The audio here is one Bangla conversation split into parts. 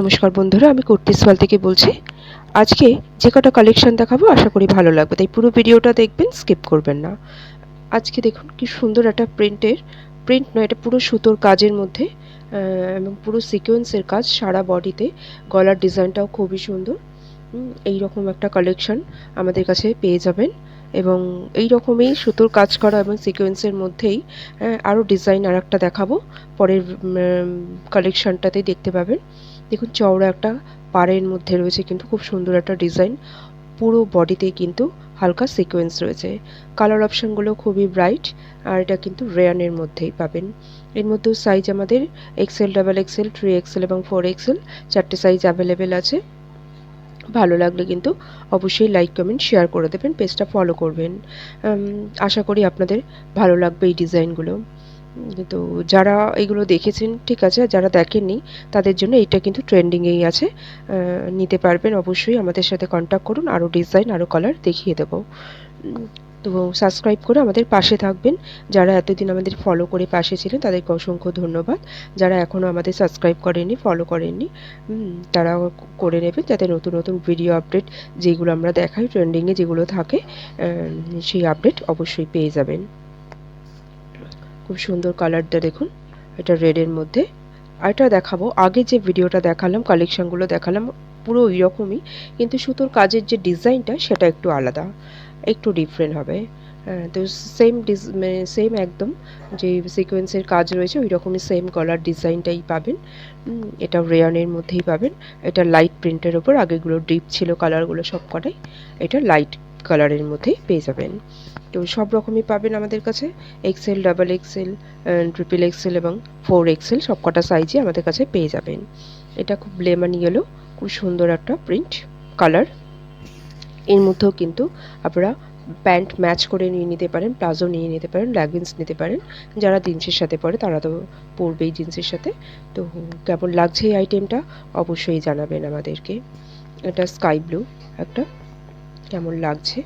নমস্কার বন্ধুরা, আমি কুর্তিস ওয়াল থেকে বলছি। আজকে যে কটা কালেকশন দেখাবো আশা করি ভালো লাগবে, তাই পুরো ভিডিওটা দেখবেন, স্কিপ করবেন না। আজকে দেখুন কি সুন্দর একটা প্রিন্ট নয়, এটা পুরো সুতোর কাজের মধ্যে এবং পুরো সিকোয়েন্সের কাজ সারা বডিতে। গলার ডিজাইনটাও খুবই সুন্দর। এই রকম একটা কালেকশন আমাদের কাছে পেয়ে যাবেন এবং এই রকমই সুতোর কাজ করা এবং সিকোয়েন্সের মধ্যেই আরও ডিজাইন আর একটা দেখাবো পরের কালেকশনটাতে দেখতে পাবেন। দেখুন চওড়া একটা পাড়ের মধ্যে রয়েছে কিন্তু খুব সুন্দর একটা ডিজাইন, পুরো বডিতে কিন্তু হালকা সিকোয়েন্স রয়েছে। কালার অপশানগুলো খুবই ব্রাইট আর এটা কিন্তু রেয়ানের মধ্যেই পাবেন। এর মধ্যেও সাইজ আমাদের এক্সেল, ডাবল এক্সেল, 3XL এবং 4XL চারটে সাইজ অ্যাভেলেবেল আছে। ভালো লাগলে কিন্তু অবশ্যই লাইক কমেন্ট শেয়ার করে দেবেন, পেজটা ফলো করবেন। আশা করি আপনাদের ভালো লাগবে এই ডিজাইনগুলো। তো যারা এগুলো দেখেছেন ঠিক আছে, যারা দেখেননি তাদের জন্য এইটা কিন্তু ট্রেন্ডিংয়েই আছে, নিতে পারবেন। অবশ্যই আমাদের সাথে কন্ট্যাক্ট করুন, আরও ডিজাইন আরও কালার দেখিয়ে দেবো। তো সাবস্ক্রাইব করে আমাদের পাশে থাকবেন। যারা এতদিন আমাদের ফলো করে পাশে ছিলেন তাদেরকে অসংখ্য ধন্যবাদ। যারা এখনও আমাদের সাবস্ক্রাইব করেননি, ফলো করেননি, তারা করে নেবেন, যাতে নতুন নতুন ভিডিও আপডেট যেগুলো আমরা দেখাই, ট্রেন্ডিংয়ে যেগুলো থাকে, সেই আপডেট অবশ্যই পেয়ে যাবেন। খুব সুন্দর কালারটা দেখুন, এটা রেডের মধ্যে। আরেকটা দেখাবো, আগে যে ভিডিওটা দেখালাম, কালেকশানগুলো দেখালাম পুরো ওই রকমই, কিন্তু সুতোর কাজের যে ডিজাইনটা সেটা একটু আলাদা, একটু ডিফারেন্ট হবে। তো সেম একদম যে সিকোয়েন্সের কাজ রয়েছে ওই রকমই সেম গলার ডিজাইনটাই পাবেন। এটা রেয়ানের মধ্যেই পাবেন। এটা লাইট প্রিন্টের ওপর, আগেগুলো ডিপ ছিল কালারগুলো সব কটাই, এটা লাইট কালারের মধ্যেই পেয়ে যাবেন। তো সব রকমই পাবেন আমাদের কাছে, এক্সেল, ডাবল এক্সেল, XXL এবং 4XL সব কটা সাইজে আমাদের কাছে পেয়ে যাবেন। এটা খুব লেমন ইয়েলো, খুব সুন্দর একটা প্রিন্ট কালার। এর মধ্যেও কিন্তু আপনারা প্যান্ট ম্যাচ করে নিয়ে নিতে পারেন, প্লাজো নিয়ে নিতে পারেন, লেগিংস নিতে পারেন। যারা জিন্সের সাথে পরে তারা তো পরবেই জিন্সের সাথে। তো কেমন লাগছে এই আইটেমটা অবশ্যই জানাবেন আমাদেরকে। এটা স্কাই ব্লু একটা, কেমন লাগছে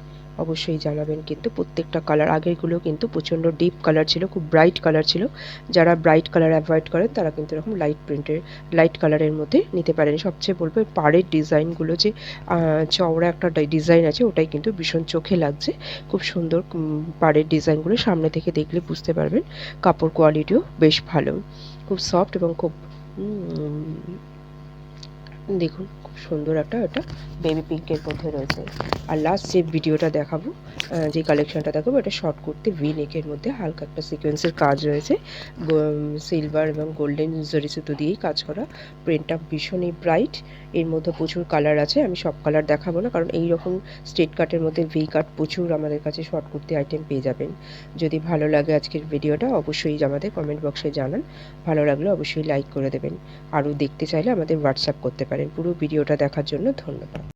অবশ্যই জানাবেন। কিন্তু প্রত্যেকটা কালার, আগেরগুলো কিন্তু প্রচণ্ড ডিপ কালার ছিল, খুব ব্রাইট কালার ছিল। যারা ব্রাইট কালার অ্যাভয়েড করেন তারা কিন্তু এরকম লাইট কালারের মধ্যে নিতে পারেন। সবচেয়ে বলবো পাড়ের ডিজাইনগুলো যে চওড়া একটা ডিজাইন আছে, ওটাই কিন্তু ভীষণ চোখে লাগছে। খুব সুন্দর পাড়ের ডিজাইনগুলো সামনে থেকে দেখলে বুঝতে পারবেন। কাপড় কোয়ালিটিও বেশ ভালো, খুব সফট এবং খুব দেখুন খুব সুন্দর একটা, এটা বেবি পিঙ্কের মধ্যে রয়েছে। আর লাস্ট যে ভিডিওটা দেখাবো, যে কালেকশনটা দেখাবো, এটা শর্ট কুর্তি ভি নেকের মধ্যে হালকা একটা সিকোয়েন্সের কাজ রয়েছে, সিলভার এবং গোল্ডেন জরি সুতো দিয়েই কাজ করা। প্রিন্টটা ভীষণই ব্রাইট, এর মধ্যে প্রচুর কালার আছে। আমি সব কালার দেখাবো না, কারণ এই রকম স্ট্রেট কাটের মধ্যে ভি কাট প্রচুর আমাদের কাছে শর্ট কুর্তি আইটেম পেয়ে যাবেন। যদি ভালো লাগে আজকের ভিডিওটা অবশ্যই আমাদের কমেন্ট বক্সে জানান। ভালো লাগলে অবশ্যই লাইক করে দেবেন। আরও দেখতে চাইলে আমাদের হোয়াটসঅ্যাপ করতে পারেন। পুরো ভিডিওটা দেখার জন্য ধন্যবাদ।